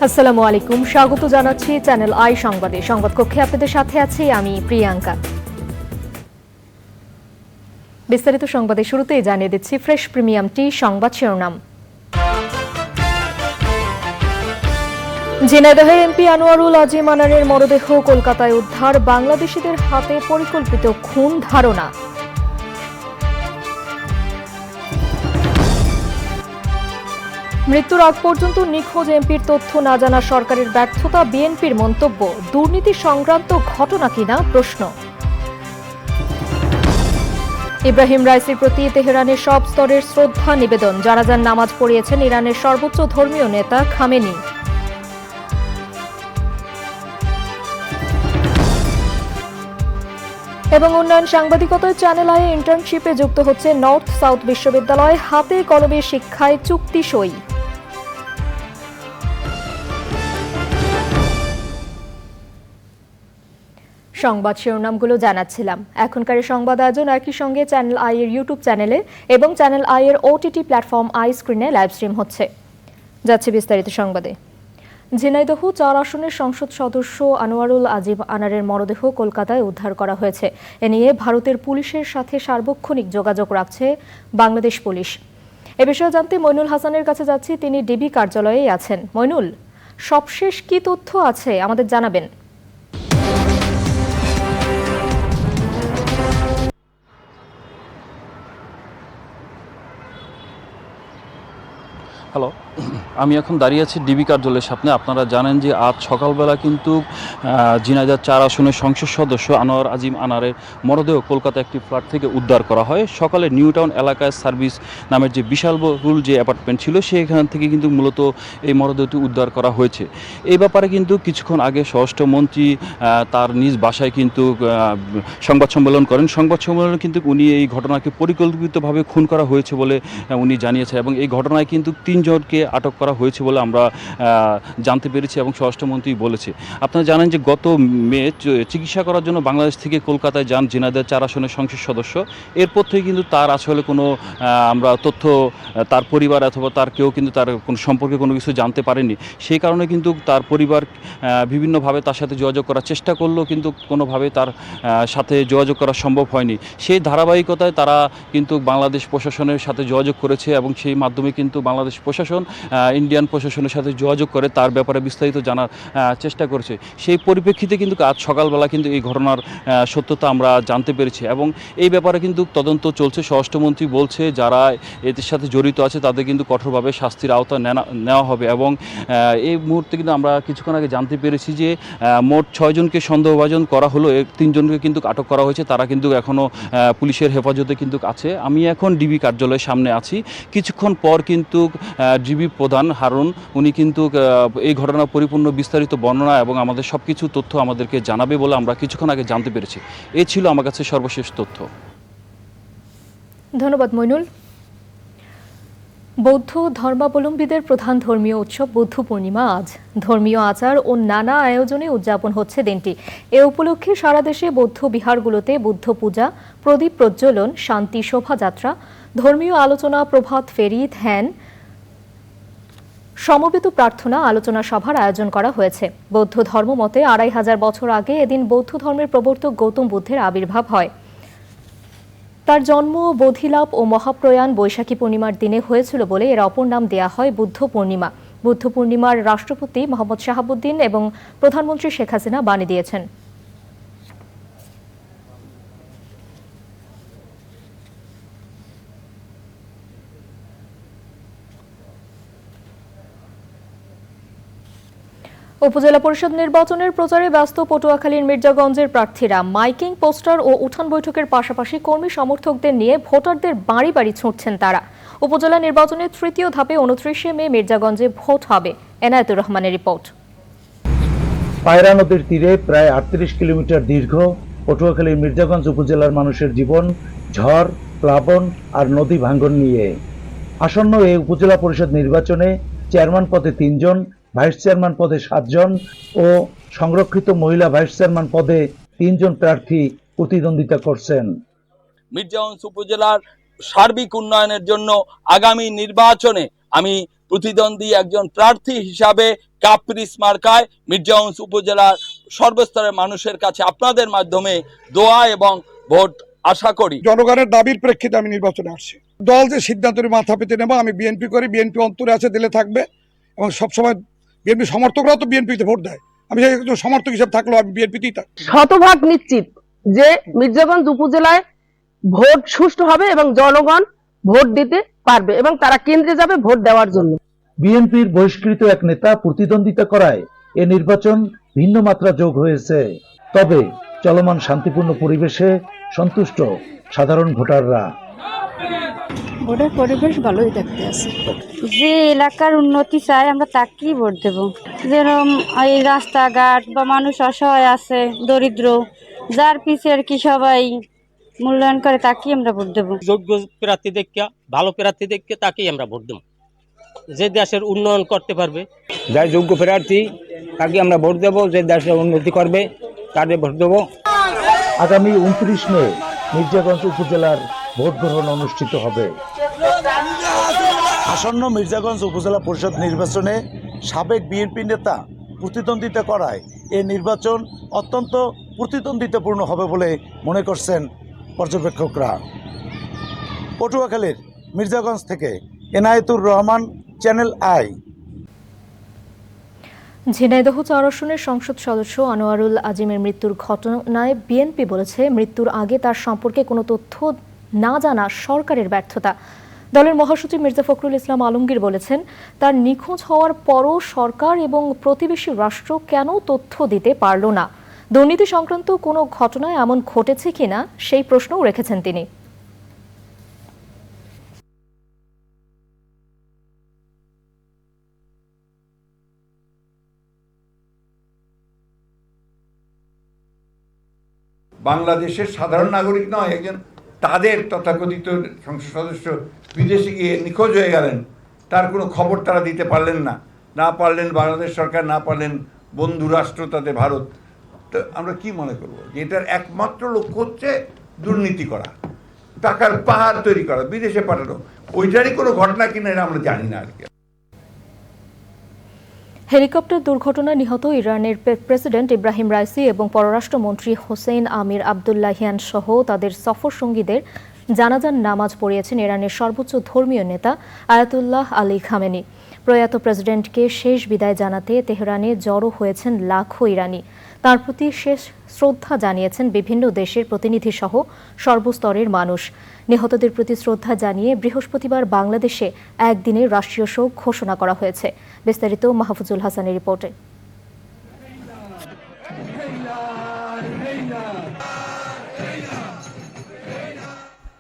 আসসালামু আলাইকুম, স্বাগত জানাচ্ছি চ্যানেল আই সংবাদে। সংবাদ কক্ষে আপনাদের সাথে আছি আমি প্রিয়াঙ্কা। বিস্তারিত সংবাদে শুরুতেই জানিয়ে দিচ্ছি ফ্রেশ প্রিমিয়াম টি সংবাদ শিরোনাম। ঝিনাইদহের এমপি আনোয়ারুল আজিম আনারের মরদেহ কলকাতায় উদ্ধার, বাংলাদেশিদের হাতে পরিকল্পিত খুন ধারণা। মৃত্যুর আগ পর্যন্ত নিখোঁজ এমপির তথ্য না জানা সরকারের ব্যর্থতা, বিএনপির মন্তব্য। দুর্নীতি সংক্রান্ত ঘটনা কিনা প্রশ্ন। ইব্রাহিম রাইসির প্রতি তেহরানের সব স্তরের শ্রদ্ধা নিবেদন, জানাজার নামাজ পড়িয়েছেন ইরানের সর্বোচ্চ ধর্মীয় নেতা খামেনি। এবং উন্নয়ন সাংবাদিকতায় চ্যানেল আই ইন্টার্নশিপে যুক্ত হচ্ছে নর্থ সাউথ বিশ্ববিদ্যালয়, হাতে কলমে শিক্ষায় চুক্তি সই। সংবাদ শিরোনামগুলো জানাচ্ছিলাম। এখনকার সংবাদ আয়োজন একই সঙ্গে চ্যানেল আই এর ইউটিউব চ্যানেলে এবং চ্যানেল আই এর ওটিটি প্ল্যাটফর্ম আই স্ক্রিনে লাইভ স্ট্রিম হচ্ছে। যাচ্ছে বিস্তারিত সংবাদে। ঝিনাইদহ ৪ আসনের সংসদ সদস্য আনোয়ারুল আজিম আনারের মরদেহ কলকাতায় উদ্ধার করা হয়েছে। এ নিয়ে ভারতের পুলিশের সাথে সার্বক্ষণিক যোগাযোগ রাখছে বাংলাদেশ পুলিশ। এ বিষয়ে জানতে মইনুল হাসানের কাছে যাচ্ছি, তিনি ডিবি কার্যালয়েই আছেন। মইনুল, সবশেষ কি তথ্য আছে আমাদের জানাবেন। হ্যালো, আমি এখন দাঁড়িয়ে আছি ডিবি কার্যালয়ের সামনে। আপনারা জানেন যে আজ সকালবেলা কিন্তু ঝিনাইদহ ৪ আসনের সংসদ সদস্য আনোয়ার আজিম আনারের মরদেহ কলকাতা একটি ফ্ল্যাট থেকে উদ্ধার করা হয়। সকালে নিউ টাউন এলাকায় সার্ভিস নামের যে বিশালবহুল যে অ্যাপার্টমেন্ট ছিল সেখান থেকে কিন্তু মূলত এই মরদেহটি উদ্ধার করা হয়েছে। এই ব্যাপারে কিন্তু কিছুক্ষণ আগে স্বরাষ্ট্রমন্ত্রী তার নিজ বাসায় কিন্তু সংবাদ সম্মেলন করেন। সংবাদ সম্মেলনে কিন্তু উনি এই ঘটনাকে পরিকল্পিতভাবে খুন করা হয়েছে বলে উনি জানিয়েছেন এবং এই ঘটনায় কিন্তু 3 জনকে আটক করা হয়েছে বলে আমরা জানতে পেরেছি এবং স্বরাষ্ট্রমন্ত্রী বলেছে। আপনারা জানেন যে গত মে চিকিৎসা করার জন্য বাংলাদেশ থেকে কলকাতায় যান ঝিনাইদহ ৪ আসনের সংসদ সদস্য। এরপর থেকে কিন্তু তার আসলে কোনো আমরা তথ্য তার পরিবার অথবা তার কেউ কিন্তু তার কোনো সম্পর্কে কোনো কিছু জানতে পারেনি। সেই কারণে কিন্তু তার পরিবার বিভিন্নভাবে তার সাথে যোগাযোগ করার চেষ্টা করলেও কিন্তু কোনোভাবে তার সাথে যোগাযোগ করা সম্ভব হয়নি। সেই ধারাবাহিকতায় তারা কিন্তু বাংলাদেশ প্রশাসনের সাথে যোগাযোগ করেছে এবং সেই মাধ্যমে কিন্তু বাংলাদেশ প্রশাসন ইন্ডিয়ান প্রশাসনের সাথে যোগাযোগ করে তার ব্যাপারে বিস্তারিত জানার চেষ্টা করেছে। সেই পরিপ্রেক্ষিতে কিন্তু আজ সকালবেলা কিন্তু এই ঘটনার সত্যতা আমরা জানতে পেরেছি এবং এই ব্যাপারে কিন্তু তদন্ত চলছে। স্বরাষ্ট্রমন্ত্রী বলছে যারা এদের সাথে জড়িত আছে তাদের কিন্তু কঠোরভাবে শাস্তির আওতা নেওয়া হবে এবং এই মুহূর্তে কিন্তু আমরা কিছুক্ষণ আগে জানতে পেরেছি যে মোট 6 জনকে সন্দেহভাজন করা হলো, 3 জনকে কিন্তু আটক করা হয়েছে। তারা কিন্তু এখনও পুলিশের হেফাজতে কিন্তু আছে। আমি এখন ডিবি কার্যালয়ের সামনে আছি। কিছুক্ষণ পর কিন্তু ডিবি প্রধান হারুন উনি কিন্তু এই ঘটনার পরিপূর্ণ বিস্তারিত বর্ণনা এবং আমাদের সব কিছু তথ্য আমাদেরকে জানাবে বলে আমরা কিছুক্ষণ আগে জানতে পেরেছি। এই ছিল আমার কাছে সর্বশেষ তথ্য। ধন্যবাদ মইনুল। বৌদ্ধ ধর্মাবলম্বীদের প্রধান ধর্মীয় উৎসব বুদ্ধ পূর্ণিমা আজ। ধর্মীয় আচার ও নানা আয়োজনে উদযাপন হচ্ছে দিনটি। এ উপলক্ষে সারা দেশে বৌদ্ধ বিহারগুলোতে বুদ্ধ পূজা, প্রদীপ প্রজ্বলন, শান্তি শোভাযাত্রা, ধর্মীয় আলোচনা, প্রভাত ফেরি, ধ্যান, সমবেত প্রার্থনা, আলোচনা সভার আয়োজন করা হয়েছে। বৌদ্ধ ধর্মমতে 2500 বছর আগে এদিন বৌদ্ধ ধর্মের প্রবর্তক গৌতম বুদ্ধের আবির্ভাব হয়। তার জন্ম, বোধিলাভ ও মহাপ্রয়াণ বৈশাখী পূর্ণিমার দিনে হয়েছিল বলে এর অপর নাম দেয়া হয় বুদ্ধ পূর্ণিমা। বুদ্ধ পূর্ণিমার রাষ্ট্রপতি মোহাম্মদ শাহাবুদ্দিন এবং প্রধানমন্ত্রী শেখ হাসিনা বাণী দিয়েছেন। উপজেলা পরিষদ নির্বাচনের প্রচারে ব্যস্ত পটুয়াখালীর মির্জাগঞ্জের প্রার্থীরা। মাইকিং, পোস্টার ও উঠান বৈঠকের পাশাপাশি কর্মী সমর্থকদের নিয়ে ভোটারদের বাড়ি বাড়ি ছুটছেন তারা। উপজেলা নির্বাচনের ৩য় ধাপে 29শে মে মির্জাগঞ্জে ভোট হবে। এনায়েতুর রহমানের রিপোর্ট। পায়রা নদীর তীরে প্রায় 38 কিলোমিটার দীর্ঘ পটুয়াখালীর মির্জাগঞ্জ উপজেলার মানুষের জীবন ঝড়, প্লাবন আর নদী ভাঙ্গন নিয়ে। আসন্ন এই উপজেলা পরিষদ নির্বাচনে চেয়ারম্যান পদে 3 জন, ভাইস চেয়ারম্যান পদে 7 জন ও সংরক্ষিত মহিলা ভাইস চেয়ারম্যান পদে 3 জন প্রার্থী প্রতিদ্বন্দ্বিতা করছেন। মির্জাগঞ্জ উপজেলার সার্বিক উন্নয়নের জন্য আগামী নির্বাচনে আমি প্রতিদ্বন্দ্বী একজন প্রার্থী হিসাবে কাপ্রিস মার্কায় মির্জাগঞ্জ উপজেলার সর্বস্তরের মানুষের কাছে আপনাদের মাধ্যমে দোয়া এবং ভোট আশা করি। জনগণের দাবির প্রেক্ষিতে আমি নির্বাচনে আসছি। দল যে সিদ্ধান্তের মাথা পেতে নেব, আমি বিএনপি করি, বিএনপি অন্তরে আছে, দিলে থাকবে, এবং সবসময় বিএনপি সমর্থকরাও তো বিএনপিতে ভোট দেয়, আমি একজন সমর্থক হিসেবে থাকলেও আমি বিএনপিতেই থাকি। শতভাগ নিশ্চিত যে মির্জাগঞ্জ উপজেলায় ভোট সুষ্ঠু হবে এবং জনগণ ভোট দিতে পারবে এবং তারা কেন্দ্রে যাবে ভোট দেওয়ার জন্য। বিএনপির বহিষ্কৃত এক নেতা প্রতিদ্বন্দ্বিতা করায় এ নির্বাচন ভিন্ন মাত্রা যোগ হয়েছে। তবে চলমান শান্তিপূর্ণ পরিবেশে সন্তুষ্ট সাধারণ ভোটাররা। ভোটের পরিবেশ ভালোই দেখতে আছে। যে এলাকার উন্নতি চাই আমরা তাকেই ভোট দেব। যেরকম এই রাস্তাঘাট বা মানুষ অসহায় আছে, দরিদ্র, যার পিছে আর কি সবাই মূল্যায়ন করে তাকেই আমরা ভোট দেব। যোগ্য প্রার্থী দেখে, ভালো প্রার্থী দেখে তাকেই আমরা ভোট দেব, যে দেশের উন্নয়ন করতে পারবে। যার যোগ্য প্রার্থী তাকে আমরা ভোট দেব, যে দেশের উন্নতি করবে তাদের ভোট দেব। আগামী 29 মে মির্জাগঞ্জ উপজেলার ভোট গ্রহণ অনুষ্ঠিত হবে। আসন্ন মির্জাগঞ্জ উপজেলা পরিষদ নির্বাচনে সাবেক বিএনপি নেতা প্রতিদ্বন্দ্বিতা করায় এ নির্বাচন অত্যন্ত প্রতিদ্বন্দ্বিতাপূর্ণ হবে বলে মনে করছেন পর্যবেক্ষকরা। পটুয়াখালীর মির্জাগঞ্জ থেকে এনায়েতুর রহমান, চ্যানেল আই। ঝিনাইদহ 4 আসনের সংসদ সদস্য আনোয়ারুল আজিমের মৃত্যুর ঘটনায় বিএনপি বলেছে, মৃত্যুর আগে তার সম্পর্কে কোনো তথ্য না জানা সরকারের ব্যর্থতা। দলের মহাসচিব মির্জা ফখরুল ইসলাম আলমগীর বলেছেন, তার নিখোঁজ হওয়ার পরও সরকার এবং প্রতিবেশী রাষ্ট্র কেন তথ্য দিতে পারল না? দুর্নীতি সংক্রান্ত কোনো ঘটনায় এমন ঘটেছে কিনা সেই প্রশ্নও রেখেছেন তিনি। বাংলাদেশের সাধারণ নাগরিক নয়, একজন তাদের তথাকথিত সংসদ সদস্য বিদেশে গিয়ে নিখোঁজ হয়ে গেলেন, তার কোনো খবর তারা দিতে পারলেন না, না পারলেন বাংলাদেশ সরকার, না পারলেন বন্ধু রাষ্ট্র তাতে ভারত। তো আমরা কি মনে করব যে এটার একমাত্র লক্ষ্য হচ্ছে দুর্নীতি করা, টাকার পাহাড় তৈরি করা, বিদেশে পাঠানো, ওইটারই কোনো ঘটনা কিনা এটা আমরা জানি না আর কি। হেলিকপ্টার দুর্ঘটনায় নিহত ইরানের প্রেসিডেন্ট ইব্রাহিম রাইসি এবং পররাষ্ট্রমন্ত্রী হোসেইন আমির আবদুল্লাহিয়ান সহ তাদের সফর সঙ্গীদের জানাজার নামাজ পড়িয়েছেন ইরানের সর্বোচ্চ ধর্মীয় নেতা আয়াতুল্লাহ আলী খামেনি। প্রয়াত প্রেসিডেন্টকে শেষ বিদায় জানাতে তেহরানে জড়ো হয়েছেন লাখো ইরানি। তার প্রতি শেষ শ্রদ্ধা জানিয়েছেন বিভিন্ন দেশের প্রতিনিধি সহ সর্বস্তরের মানুষ। নিহতদের প্রতি শ্রদ্ধা জানিয়ে বৃহস্পতিবার বাংলাদেশে একদিনের রাষ্ট্রীয় শোক ঘোষণা করা হয়েছে। বিস্তারিত মাহফুজুল হাসানের রিপোর্টে।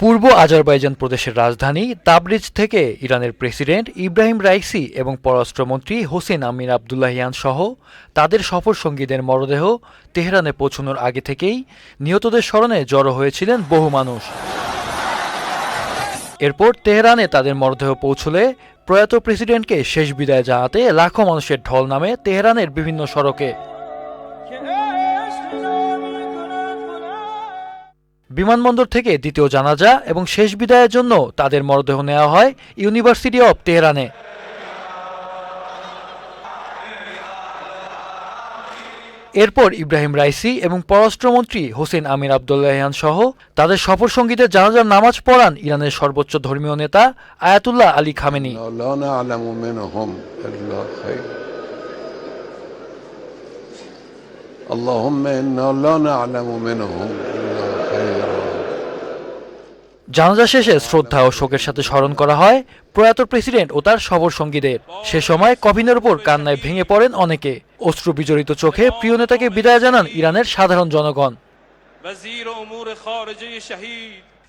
পূর্ব আজারবাইজান প্রদেশের রাজধানী তাবরিজ থেকে ইরানের প্রেসিডেন্ট ইব্রাহিম রাইসি এবং পররাষ্ট্রমন্ত্রী হোসেন আমির আবদুল্লাহিয়ান সহ তাদের সফর সঙ্গীদের মরদেহ তেহরানে পৌঁছানোর আগে থেকেই নিহতদের স্মরণে জড়ো হয়েছিলেন বহু মানুষ। এরপর তেহরানে তাদের মরদেহ পৌঁছলে প্রয়াত প্রেসিডেন্টকে শেষ বিদায় জানাতে লাখো মানুষের ঢল নামে তেহরানের বিভিন্ন সড়কে। বিমানবন্দর থেকে দ্বিতীয় জানাজা এবং শেষ বিদায়ের জন্য তাদের মরদেহ নেওয়া হয় ইউনিভার্সিটি অব তেহরানে। এরপর ইব্রাহিম রাইসি এবং পররাষ্ট্রমন্ত্রী হোসেন আমির আবদুল্লাহিয়ান সহ তাদের সফর সঙ্গীদের জানাজার নামাজ পড়ান ইরানের সর্বোচ্চ ধর্মীয় নেতা আয়াতুল্লাহ আলী খামেনি। জানাজা শেষে শ্রদ্ধা ও শোকের সাথে স্মরণ করা হয় প্রয়াত প্রেসিডেন্ট ও তার সফর সঙ্গীদের। সে সময় কফিনের উপর কান্নায় ভেঙে পড়েন অনেকে। অশ্রু বিজড়িত চোখে প্রিয় নেতাকে বিদায় জানান ইরানের সাধারণ জনগণ।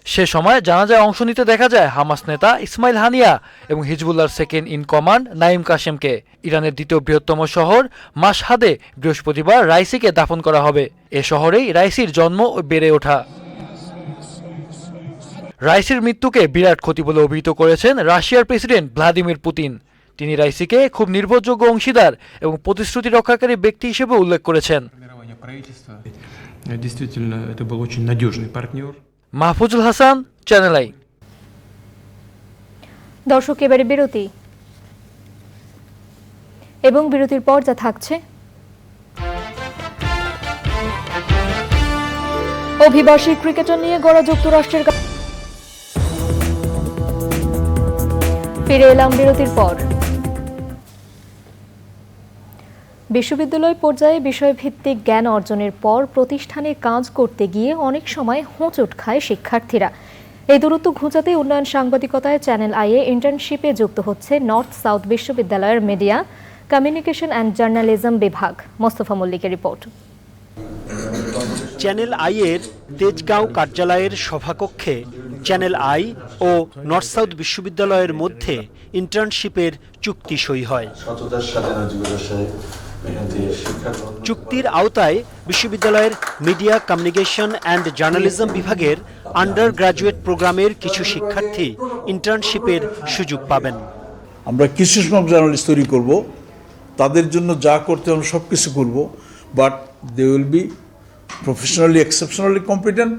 সে সময় জানাজায় অংশ নিতে দেখা যায় হামাস নেতা ইসমাইল হানিয়া এবং হিজবুল্লাহর সেকেন্ড ইন কমান্ড নাইম কাশেমকে। ইরানের দ্বিতীয় বৃহত্তম শহর মাশহাদে বৃহস্পতিবার রাইসিকে দাফন করা হবে। এ শহরেই রাইসির জন্ম ও বেড়ে ওঠা। রাইসির মৃত্যুকে বিরাট ক্ষতি বলে অভিহিত করেছেন রাশিয়ার প্রেসিডেন্ট ভ্লাদিমির পুতিন। তিনি রাইসিকে খুব নির্ভরযোগ্য অংশীদার এবং প্রতিশ্রুতি রক্ষাকারী ব্যক্তি হিসেবে উল্লেখ করেছেন। Mahfuzul Hasan, channel I. দর্শক, এবারে বিরতি। এবং বিরতির পর যা থাকছে: অভিবাসী ক্রিকেটার নিয়ে গড়া যুক্তরাষ্ট্রের ফিরে এলাম বিরতির পর। বিশ্ববিদ্যালয় পর্যায়ে বিষয়ভিত্তিক জ্ঞান অর্জনের পর প্রতিষ্ঠানে কাজ করতে গিয়ে অনেক সময় হোঁচট খায় শিক্ষার্থীরা। এই দূরত্ব ঘুচাতে উন্নয়ন সাংবাদিকতায় চ্যানেল আইয়ে ইন্টার্নশিপে যুক্ত হচ্ছে নর্থ সাউথ বিশ্ববিদ্যালয়ের মিডিয়া, কমিউনিকেশন অ্যান্ড জার্নালিজম বিভাগ। মোস্তফা মল্লিকের রিপোর্ট। চ্যানেল আইয়ের তেজগাঁও কার্যালয়ের সভাকক্ষে চ্যানেল আই ও নর্থ সাউথ বিশ্ববিদ্যালয়ের মধ্যে ইন্টার্নশিপের চুক্তি সই হয়। চুক্তির আওতায় বিশ্ববিদ্যালয়ের মিডিয়া, কমিউনিকেশন অ্যান্ড জার্নালিজম বিভাগের আন্ডার গ্রাজুয়েট প্রোগ্রামের কিছু শিক্ষার্থী ইন্টার্নশিপের সুযোগ পাবেন। আমরা কিছু সংখ্যক জার্নালিস্ট তৈরি করব, তাদের জন্য যা করতে আমরা সব কিছু করবো, but they will be professionally exceptionally competent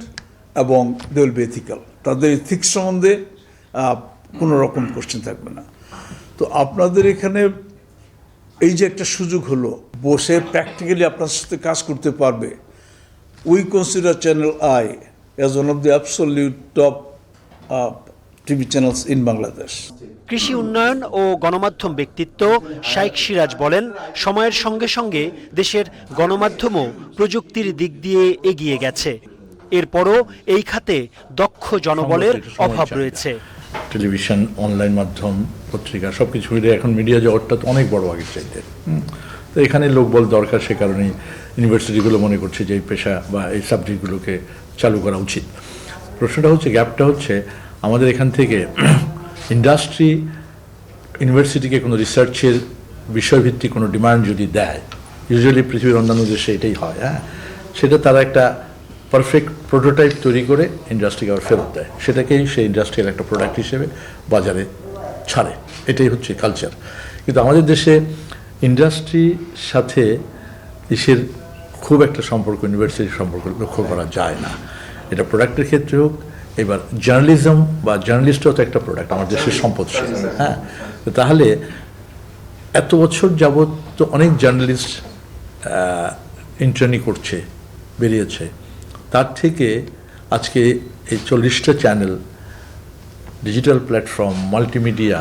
এবং দে উইল বি এথিক্যাল। তাদের এথিক্স সম্বন্ধে কোনো রকম কোশ্চেন থাকবে না। তো আপনাদের এখানে এই যে একটা সুযোগ হলো, বসে প্র্যাকটিক্যালি আপনার সাথে কাজ করতে পারবে। We consider channel I as one of the absolute top TV channels in Bangladesh. কৃষি উন্নয়ন ও গণমাধ্যম ব্যক্তিত্ব শাইখ সিরাজ বলেন, সময়ের সঙ্গে সঙ্গে দেশের গণমাধ্যমও প্রযুক্তির দিক দিয়ে এগিয়ে গেছে। এরপরও এই খাতে দক্ষ জনবলের অভাব রয়েছে। টেলিভিশন, অনলাইন মাধ্যম, পত্রিকা সবকিছু মিলে এখন মিডিয়া জগৎটা তো অনেক বড় আগের চাইতে। তো এখানে লোকবল দরকার, সে কারণেই ইউনিভার্সিটিগুলো মনে করছে যে এই পেশা বা এই সাবজেক্টগুলোকে চালু করা উচিত। প্রশ্নটা হচ্ছে, গ্যাপটা হচ্ছে আমাদের এখান থেকে ইন্ডাস্ট্রি ইউনিভার্সিটিকে কোনো রিসার্চের বিষয়ভিত্তিক কোনো ডিমান্ড যদি দেয়, ইউজুয়ালি পৃথিবীর অন্যান্য দেশে এটাই হয়, সেটা তারা একটা পারফেক্ট প্রোটোটাইপ তৈরি করে ইন্ডাস্ট্রিকে আবার ফেরত দেয়, সেটাকেই সেই ইন্ডাস্ট্রিয়াল একটা প্রোডাক্ট হিসেবে বাজারে ছাড়ে। এটাই হচ্ছে কালচার। কিন্তু আমাদের দেশে ইন্ডাস্ট্রির সাথে দেশের খুব একটা সম্পর্ক, ইউনিভার্সিটির সম্পর্ক লক্ষ্য করা যায় না। এটা প্রোডাক্টের ক্ষেত্রে হোক, এবার জার্নালিজম বা জার্নালিস্টও তো একটা প্রোডাক্ট, আমার দেশের সম্পদ। তাহলে এত বছর যাবৎ তো অনেক জার্নালিস্ট ইন্টার্নি করছে, বেরিয়েছে। তার থেকে আজকে এই 40টা চ্যানেল, ডিজিটাল প্ল্যাটফর্ম, মাল্টিমিডিয়া,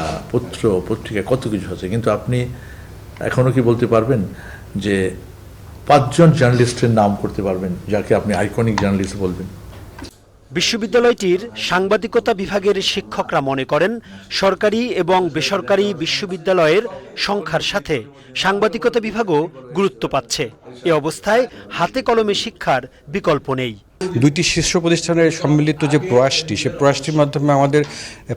পত্রিকা, কত কিছু আছে। কিন্তু আপনি এখনও কি বলতে পারবেন যে 5 জন জার্নালিস্টের নাম করতে পারবেন যাকে আপনি আইকনিক জার্নালিস্ট বলবেন? বিশ্ববিদ্যালয়টির সাংবাদিকতা বিভাগের শিক্ষকরা মনে করেন, সরকারি এবং বেসরকারি বিশ্ববিদ্যালয়ের সংখ্যার সাথে সাংবাদিকতা বিভাগও গুরুত্ব পাচ্ছে। এ অবস্থায় হাতে কলমে শিক্ষার বিকল্প নেই। দুইটি শীর্ষ প্রতিষ্ঠানের সম্মিলিত যে প্রয়াসটি, সেই প্রয়াসটির মাধ্যমে আমাদের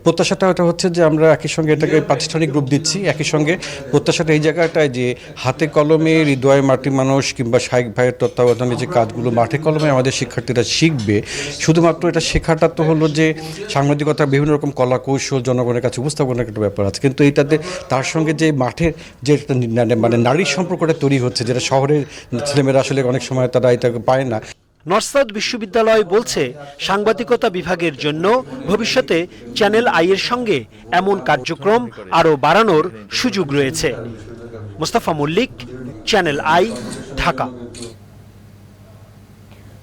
প্রত্যাশাটা হচ্ছে যে আমরা একই সঙ্গে এটাকে প্রাতিষ্ঠানিক রূপ দিচ্ছি। একই সঙ্গে প্রত্যাশাটা এই জায়গাটায় যে হাতে কলমে হৃদয় মাটি মানুষ কিংবা শাইখ ভাইয়ের তত্ত্বাবধানে যে কাজগুলো মাঠে কলমে আমাদের শিক্ষার্থীরা শিখবে। শুধুমাত্র এটা শেখাটা তো হলো যে সাংবাদিকতার বিভিন্ন রকম কলা কৌশল জনগণের কাছে উপস্থাপনের একটা ব্যাপার আছে, কিন্তু এইটাতে তার সঙ্গে যে মাঠের যে মানে নারীর সম্পর্কটা তৈরি হচ্ছে, যেটা শহরের ছেলেমেয়েরা আসলে অনেক সময় তারা এটা পায় না। নর্থ সাউথ বিশ্ববিদ্যালয় বলছে, সাংবাদিকতা বিভাগের জন্য ভবিষ্যতে চ্যানেল আইয়ের সঙ্গে এমন কার্যক্রম আরও বাড়ানোর সুযোগ রয়েছে। Mostafa Mallik, channel I, Dhaka.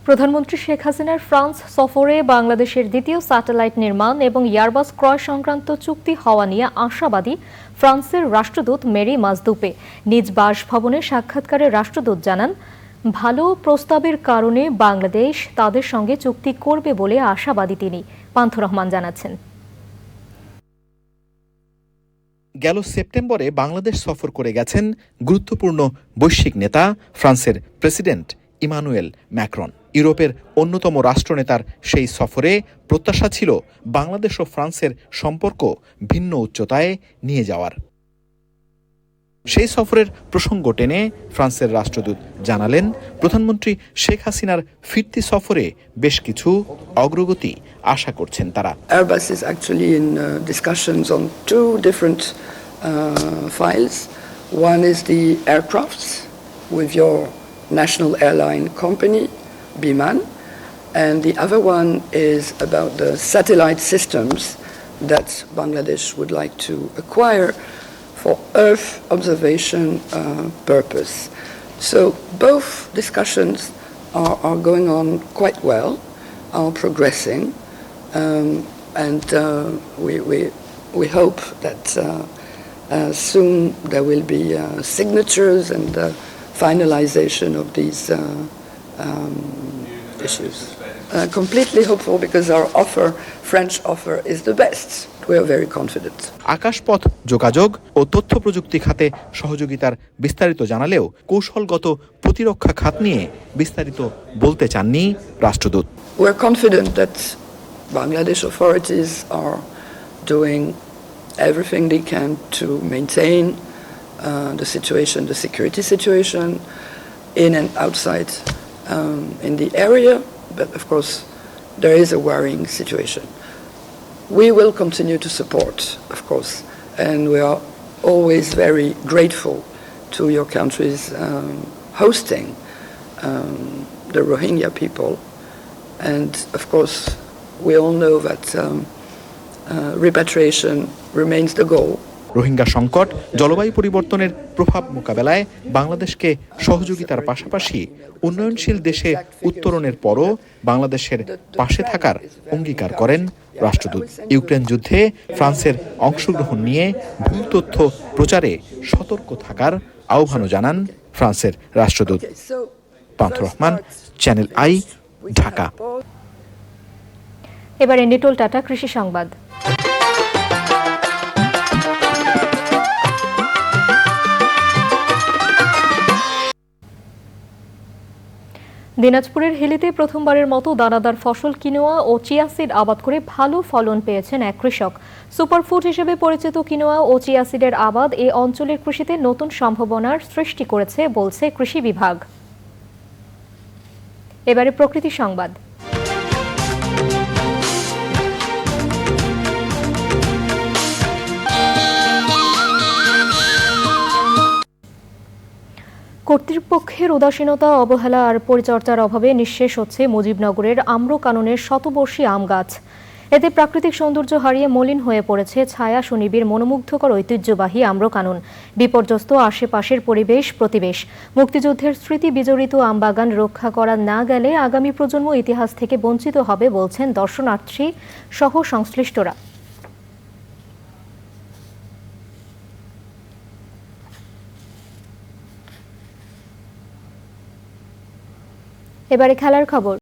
প্রধানমন্ত্রী শেখ হাসিনার ফ্রান্স সফরে বাংলাদেশের দ্বিতীয় স্যাটেলাইট নির্মাণ এবং এয়ারবাস ক্রয় সংক্রান্ত চুক্তি হওয়া নিয়ে আশাবাদী ফ্রান্সের রাষ্ট্রদূত মেরি মাজদুপে। নিজ বাসভবনে সাক্ষাৎকারে রাষ্ট্রদূত জানান, ভালো প্রস্তাবের কারণে বাংলাদেশ তাদের সঙ্গে চুক্তি করবে বলে আশাবাদী তিনি। পান্থ রহমান জানাচ্ছেন। গেল সেপ্টেম্বরে বাংলাদেশ সফর করে গেছেন গুরুত্বপূর্ণ বৈশ্বিক নেতা ফ্রান্সের প্রেসিডেন্ট ইমানুয়েল ম্যাক্রন। ইউরোপের অন্যতম রাষ্ট্রনেতার সেই সফরে প্রত্যাশা ছিল বাংলাদেশ ও ফ্রান্সের সম্পর্ক ভিন্ন উচ্চতায় নিয়ে যাওয়ার। সেই সফরের প্রসঙ্গ টেনে ফ্রান্সের রাষ্ট্রদূত জানালেন, প্রধানমন্ত্রী শেখ হাসিনার ফিরতি সফরে বেশ কিছু অগ্রগতি আশা করছেন তারা। Airbus is actually in discussions on 2 different files. One is the aircrafts with your national airline company, Biman, and the other one is about the satellite systems that Bangladesh would like to acquire for Earth observation purpose. So both discussions are going on quite well, are progressing, and we hope that soon there will be signatures and finalization of these issues. Completely hopeful because our offer, French offer, is the best. We are very confident. আকাশপথ যোগাযোগ ও তথ্য প্রযুক্তি খাতে সহযোগিতার বিস্তারিত জানালেও কৌশলগত প্রতিরক্ষা খাত নিয়ে বিস্তারিত বলতে চাননি রাষ্ট্রদূত। We are confident that Bangladesh authorities are doing everything they can to maintain the situation, the security situation in and outside in the area, but of course there is a worrying situation. We will continue to support, of course, and we are always very grateful to your country's hosting the Rohingya people, and of course we all know that repatriation remains the goal. Rohingya সংকট, জলবায়ু পরিবর্তনের প্রভাব মোকাবেলায় বাংলাদেশকে সহযোগিতার পাশাপাশি উন্নয়নশীল দেশে উত্তরণের পরও বাংলাদেশের পাশে থাকার অঙ্গীকার করেন রাষ্ট্রদূত। ইউক্রেন যুদ্ধে ফ্রান্সের অংশগ্রহণ নিয়ে ভুল তথ্য প্রচারে সতর্ক থাকার আহ্বানও জানান ফ্রান্সের রাষ্ট্রদূত। পান্থর রহমান, চ্যানেল আই, ঢাকা। এবারে নিটোল টাটা কৃষি সংবাদ। দিনাজপুরের হিলিতে প্রথমবারের মতো দানাদার ফসল কিনোয়া ও চিয়া সিড আবাদ করে ভালো ফলন পেয়েছেন এক কৃষক। সুপারফুড হিসেবে পরিচিত কিনোয়া ও চিয়া সিডের আবাদ এ অঞ্চলের কৃষিতে নতুন সম্ভাবনার সৃষ্টি করেছে বলছে কৃষি বিভাগ। এবারে প্রকৃতি সংবাদ। কর্তৃপক্ষের উদাসীনতা, অবহেলা আর পরিচর্যার অভাবে নিঃশেষ হচ্ছে মুজিবনগরের আম্রকাননের শতবর্ষী আম গাছ। এতে প্রাকৃতিক সৌন্দর্য হারিয়ে মলিন হয়ে পড়েছে ছায়া সুনিবিড় মনোমুগ্ধকর ঐতিহ্যবাহী আম্রকানন। বিপর্যস্ত আশেপাশের পরিবেশ প্রতিবেশ। মুক্তিযুদ্ধের স্মৃতি বিজড়িত আমবাগান রক্ষা করা না গেলে আগামী প্রজন্ম ইতিহাস থেকে বঞ্চিত হবে বলছেন দর্শনার্থী সহ সংশ্লিষ্টরা। এবারে খেলার খবর।